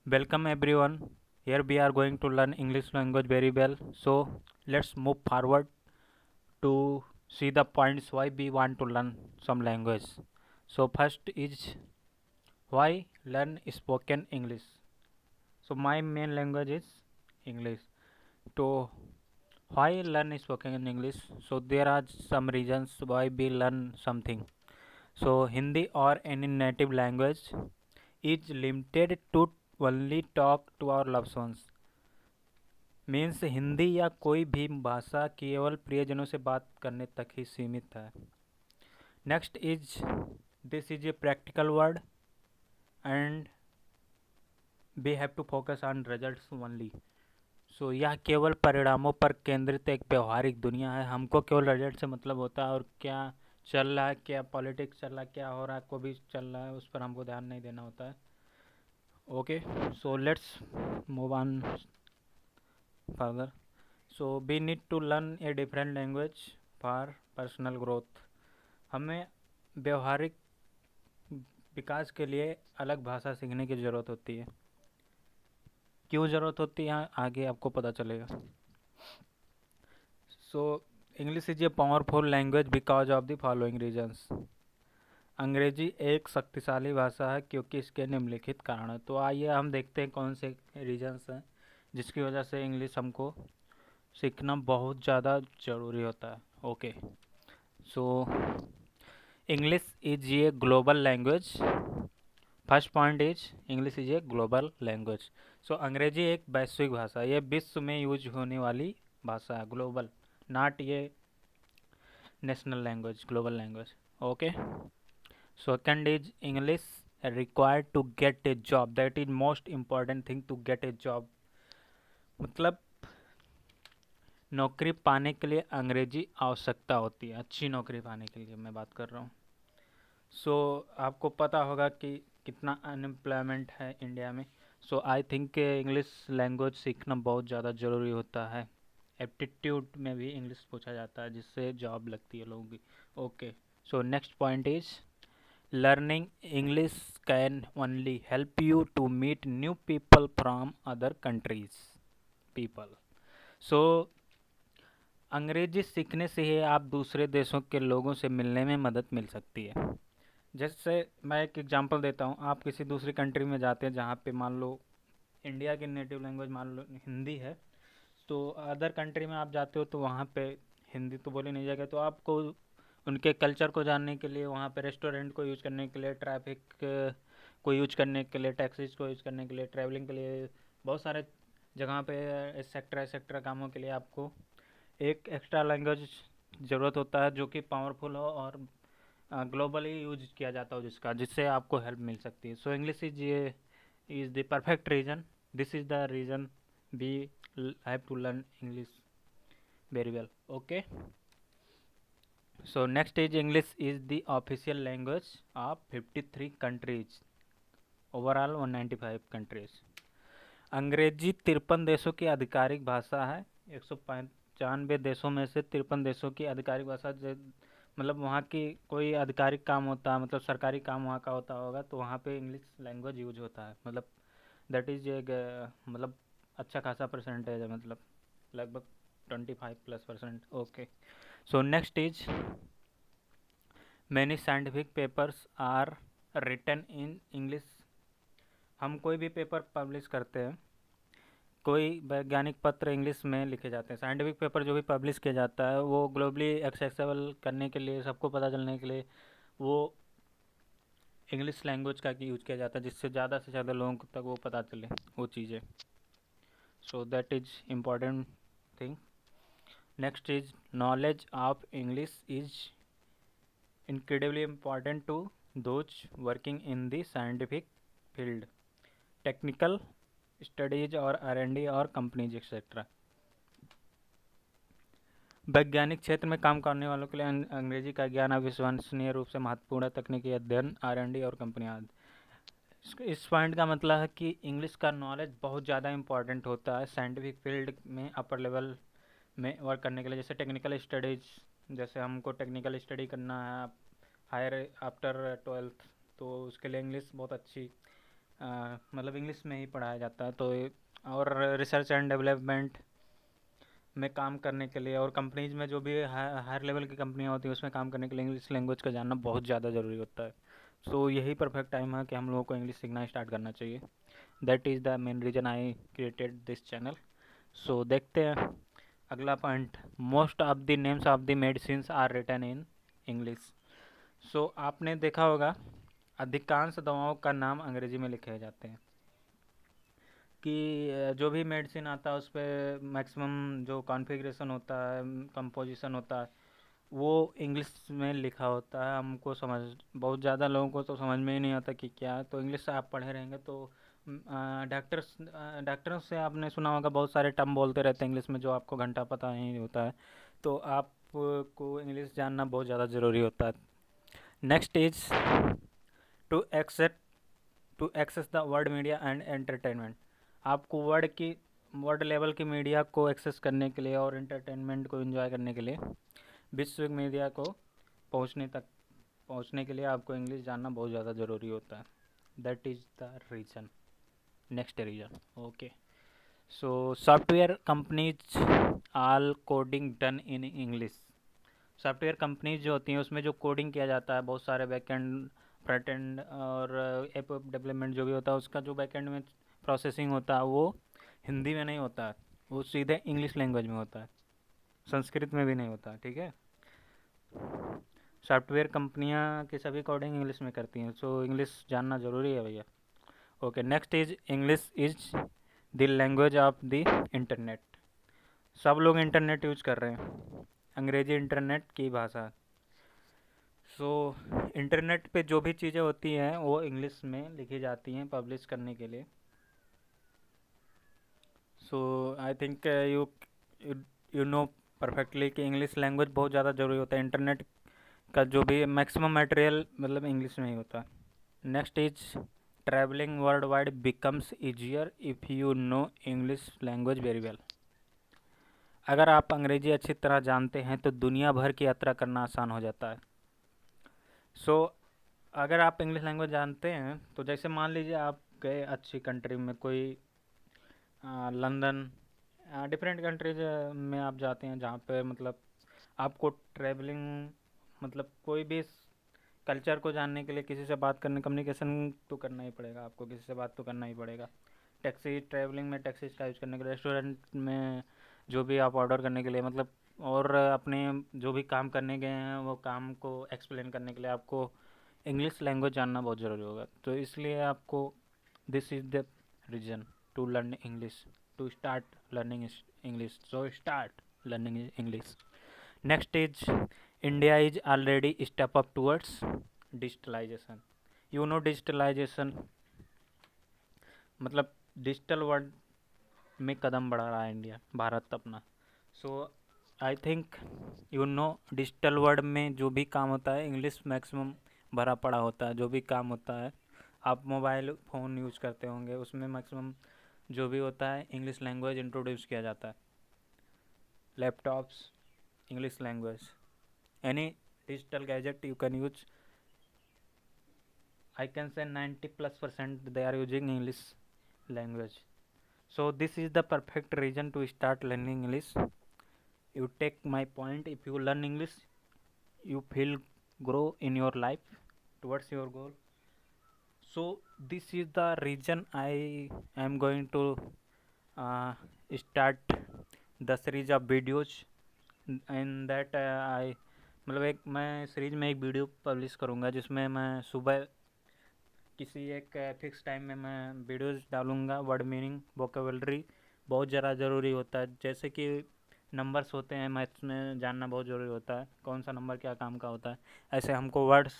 Welcome everyone. Here we are going to learn English language very well. So let's move forward to see the points why we want to learn some language. So first is why learn spoken English. So my main language is English. So why learn spoken English? So there are some reasons why we learn something. So Hindi or any native language is limited to only talk to our loved ones. Means Hindi या कोई भी भाषा केवल प्रियजनों से बात करने तक ही सीमित है. Next is this is a practical word and we have to focus on results only. So यह केवल परिणामों पर केंद्रित एक व्यवहारिक दुनिया है. हमको केवल रिजल्ट से मतलब होता है और क्या चल रहा है, क्या पॉलिटिक्स चल रहा है, क्या हो रहा है, को भी चल रहा है, उस पर हमको ध्यान नहीं देना होता है. Okay, so let's move on further. So we need to learn a different language for personal growth. हमें व्यवहारिक विकास के लिए अलग भाषा सीखने की ज़रूरत होती है. क्यों ज़रूरत होती है आगे आपको पता चलेगा. So English is a powerful language because of the following reasons. अंग्रेजी एक शक्तिशाली भाषा है क्योंकि इसके निम्नलिखित कारण हैं. तो आइए हम देखते हैं कौन से रीजन्स हैं जिसकी वजह से इंग्लिश हमको सीखना बहुत ज़्यादा ज़रूरी होता है. Okay, so English is a global language. First point is English is a global language. So अंग्रेजी एक वैश्विक भाषा, ये विश्व में यूज होने वाली भाषा है. ग्लोबल, नॉट ये national language, global language. Okay, second is English required to get a job. That is most important thing to get a job. मतलब नौकरी पाने के लिए अंग्रेजी आवश्यकता होती है. अच्छी नौकरी पाने के लिए मैं बात कर रहा हूँ. सो आपको पता होगा कि कितना अनएम्प्लॉयमेंट है इंडिया में. सो आई थिंक इंग्लिश लैंग्वेज सीखना बहुत ज़्यादा ज़रूरी होता है. एप्टीट्यूड में भी इंग्लिश पूछा जाता है जिससे जॉब लगती है लोगों की. Okay, so next point is learning English can only help you to meet new people from other countries people. So अंग्रेजी सीखने से ही आप दूसरे देशों के लोगों से मिलने में मदद मिल सकती है. जैसे मैं एक एग्जांपल देता हूँ. आप किसी दूसरी कंट्री में जाते हैं जहाँ पे मान लो इंडिया की नेटिव लैंग्वेज मान लो हिंदी है, तो अदर कंट्री में आप जाते हो तो वहाँ पे हिंदी तो बोली नहीं जाएगी. तो आपको उनके कल्चर को जानने के लिए, वहाँ पे रेस्टोरेंट को यूज़ करने के लिए, ट्रैफिक को यूज करने के लिए, टैक्सीज को यूज करने के लिए, ट्रैवलिंग के लिए, बहुत सारे जगह पे एक्सेट्रा कामों के लिए आपको एक एक्स्ट्रा लैंग्वेज ज़रूरत होता है जो कि पावरफुल हो और ग्लोबली यूज किया जाता हो, जिससे आपको हेल्प मिल सकती है. So English is the perfect reason. This is the reason we have to learn English very well. Okay, so next is English is the official language of 53 countries. Overall 195 countries. अंग्रेजी 53 देशों की आधिकारिक भाषा है. 195 देशों में से 53 देशों की आधिकारिक भाषा. मतलब वहाँ की कोई आधिकारिक काम होता है, मतलब सरकारी काम वहाँ का होता होगा, तो वहाँ पे इंग्लिश लैंग्वेज यूज होता है. मतलब दैट इज एक मतलब अच्छा खासा परसेंटेज है, मतलब लगभग 25+%. Okay, so next is many scientific papers are written in English. हम कोई भी पेपर पब्लिश करते हैं, कोई वैज्ञानिक पत्र इंग्लिश में लिखे जाते हैं. साइंटिफिक पेपर जो भी पब्लिश किया जाता है वो ग्लोबली एक्सेसिबल करने के लिए, सबको पता चलने के लिए वो इंग्लिश लैंग्वेज का यूज़ किया जाता है, जिससे ज़्यादा से ज़्यादा लोगों तक वो पता चले वो चीज़ें. So that is important thing. Next is knowledge of English is incredibly important to those working in the scientific field, technical studies और R&D और कंपनीज एक्सेट्रा. वैज्ञानिक क्षेत्र में काम करने वालों के लिए अंग्रेजी का ज्ञान अविश्वसनीय रूप से महत्वपूर्ण है. तकनीकी अध्ययन, R&D और कंपनियां. इस पॉइंट का मतलब है कि इंग्लिश का नॉलेज बहुत ज़्यादा इंपॉर्टेंट होता है साइंटिफिक फील्ड में अपर लेवल में वर्क करने के लिए. जैसे टेक्निकल स्टडीज़, जैसे हमको टेक्निकल स्टडी करना है हायर आफ्टर 12th, तो उसके लिए इंग्लिश बहुत अच्छी मतलब इंग्लिश में ही पढ़ाया जाता है। तो और रिसर्च एंड डेवलपमेंट में काम करने के लिए और कंपनीज में जो भी हायर लेवल की कंपनियां होती हैं उसमें काम करने के लिए इंग्लिश लैंग्वेज का जानना बहुत ज़्यादा ज़रूरी होता है। सो यही परफेक्ट टाइम है कि हम लोगों को इंग्लिश सीखना स्टार्ट करना चाहिए। That is the main reason I created this channel. So देखते हैं अगला point. Most of the names of the medicine are written in English. So आपने देखा होगा अधिकांश दवाओं का नाम अंग्रेजी में लिखे जाते हैं कि जो भी मेडिसिन आता है उस पर मैक्सिमम जो कॉन्फ़िगरेशन होता है, कंपोजिशन होता है, वो इंग्लिश में लिखा होता है। हमको समझ बहुत ज़्यादा लोगों को तो समझ में ही नहीं आता कि क्या है। तो इंग्लिश से आप पढ़े रहेंगे तो डॉक्टरों से आपने सुना होगा बहुत सारे टर्म बोलते रहते हैं इंग्लिश में जो आपको घंटा पता नहीं होता है। तो आपको इंग्लिश जानना बहुत ज़्यादा ज़रूरी होता है। Next is to accept to access the world media and entertainment. आपको वर्ल्ड लेवल की मीडिया को एक्सेस करने के लिए और एंटरटेनमेंट को एंजॉय करने के लिए विश्व मीडिया को पहुंचने तक पहुंचने के लिए आपको इंग्लिश जानना बहुत ज़्यादा ज़रूरी होता है। That is the reason. Next reason okay. So software companies all coding done in English. Software companies जो होती हैं उसमें जो कोडिंग किया जाता है बहुत सारे बैकएंड फ्रंट एंड और ऐप डेवलपमेंट जो भी होता है उसका जो बैकएंड में प्रोसेसिंग होता है वो हिंदी में नहीं होता है, वो सीधे इंग्लिश लैंग्वेज में होता है, संस्कृत में भी नहीं होता। ठीक है। सॉफ्टवेयर कंपनियां की सभी कोडिंग इंग्लिश में करती हैं। सो इंग्लिश जानना ज़रूरी है भैया। Okay next is English is the language of the internet. सब लोग इंटरनेट यूज कर रहे हैं, अंग्रेजी इंटरनेट की भाषा। सो इंटरनेट पे जो भी चीज़ें होती हैं वो इंग्लिश में लिखी जाती हैं पब्लिश करने के लिए। So I think you you know perfectly कि इंग्लिश लैंग्वेज बहुत ज़्यादा ज़रूरी होता है। इंटरनेट का जो भी मैक्सिमम मटेरियल मतलब इंग्लिश में ही होता है। Next is travelling world wide becomes easier if you know English language very well. अगर आप अंग्रेजी अच्छी तरह जानते हैं तो दुनिया भर की यात्रा करना आसान हो जाता है। सो अगर आप इंग्लिश लैंग्वेज जानते हैं तो जैसे मान लीजिए आप गए अच्छी कंट्री में, कोई लंदन, डिफरेंट कंट्रीज में आप जाते हैं जहाँ पे मतलब आपको ट्रैवलिंग मतलब कोई भी कल्चर को जानने के लिए किसी से बात करने कम्युनिकेशन तो करना ही पड़ेगा, आपको किसी से बात तो करना ही पड़ेगा। टैक्सी ट्रैवलिंग में टैक्सीज का यूज़ करने के लिए, रेस्टोरेंट में जो भी आप ऑर्डर करने के लिए मतलब, और अपने जो भी काम करने गए हैं वो काम को एक्सप्लेन करने के लिए आपको इंग्लिश लैंग्वेज जानना बहुत ज़रूरी होगा। तो इसलिए आपको this is the reason to learn English, to start learning English. So start learning English. Next is India is already step up towards digitalisation. You know digitalisation मतलब डिजिटल वर्ल्ड में कदम बढ़ा रहा है इंडिया, भारत अपना। So I think you know digital world में जो भी काम होता है इंग्लिश मैक्सिमम भरा पड़ा होता है। जो भी काम होता है आप मोबाइल फ़ोन यूज़ करते होंगे उसमें मैक्सिमम जो भी होता है इंग्लिश लैंग्वेज इंट्रोड्यूस किया जाता है। Laptops English language, any digital gadget you can use, I can say 90+% they are using English language. So this is the perfect reason to start learning English. You take my point, if you learn English you feel grow in your life towards your goal. So this is the reason I am going to uh, start the series of videos in that I मतलब एक मैं series में एक video publish करूँगा जिसमें मैं सुबह किसी एक फिक्स टाइम में मैं वीडियोस डालूँगा। वर्ड मीनिंग वोकेबलरी बहुत ज़्यादा ज़रूरी होता है। जैसे कि नंबर्स होते हैं मैथ्स में जानना बहुत ज़रूरी होता है, कौन सा नंबर क्या काम का होता है। ऐसे हमको वर्ड्स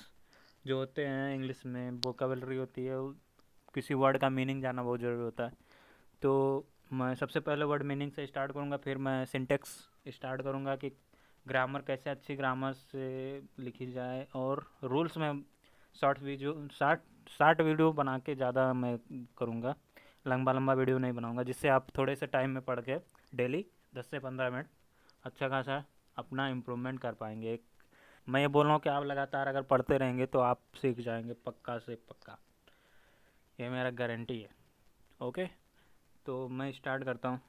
जो होते हैं इंग्लिश में वोकेबलरी होती है, किसी वर्ड का मीनिंग जानना बहुत ज़रूरी होता है। तो मैं सबसे पहले वर्ड मीनिंग से स्टार्ट करूँगा, फिर मैं सिंटेक्स स्टार्ट करूँगा कि ग्रामर कैसे अच्छी ग्रामर से लिखी जाए, और रूल्स में शॉर्ट वीडियो बना के ज़्यादा मैं करूँगा, लंबा लंबा वीडियो नहीं बनाऊँगा, जिससे आप थोड़े से टाइम में पढ़ के डेली 10 से 15 मिनट अच्छा खासा अपना इम्प्रूवमेंट कर पाएंगे। मैं ये बोल रहा हूँ कि आप लगातार अगर पढ़ते रहेंगे तो आप सीख जाएंगे पक्का से पक्का। ये मेरा गारंटी है। ओके, तो मैं स्टार्ट करता हूँ।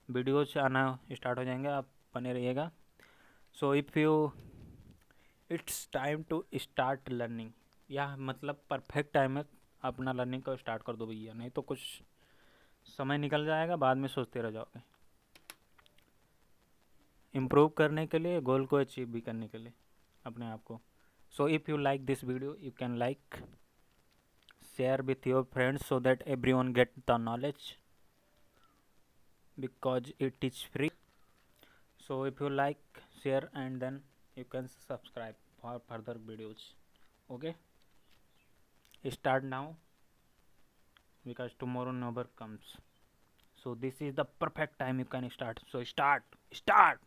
वीडियोज आना स्टार्ट हो जाएंगे, आप बने रहिएगा। So if you it's time to start learning, या मतलब परफेक्ट टाइम है अपना लर्निंग को स्टार्ट कर दो भैया, नहीं तो कुछ समय निकल जाएगा, बाद में सोचते रह जाओगे। इम्प्रूव करने के लिए, गोल को अचीव भी करने के लिए अपने आप को। सो if you like this video, you can like, share with your friends so that everyone get the knowledge, because it is free. So if you like, share, and then you can subscribe for further videos. Okay, start now, because tomorrow never comes. So this is the perfect time you can start. So start start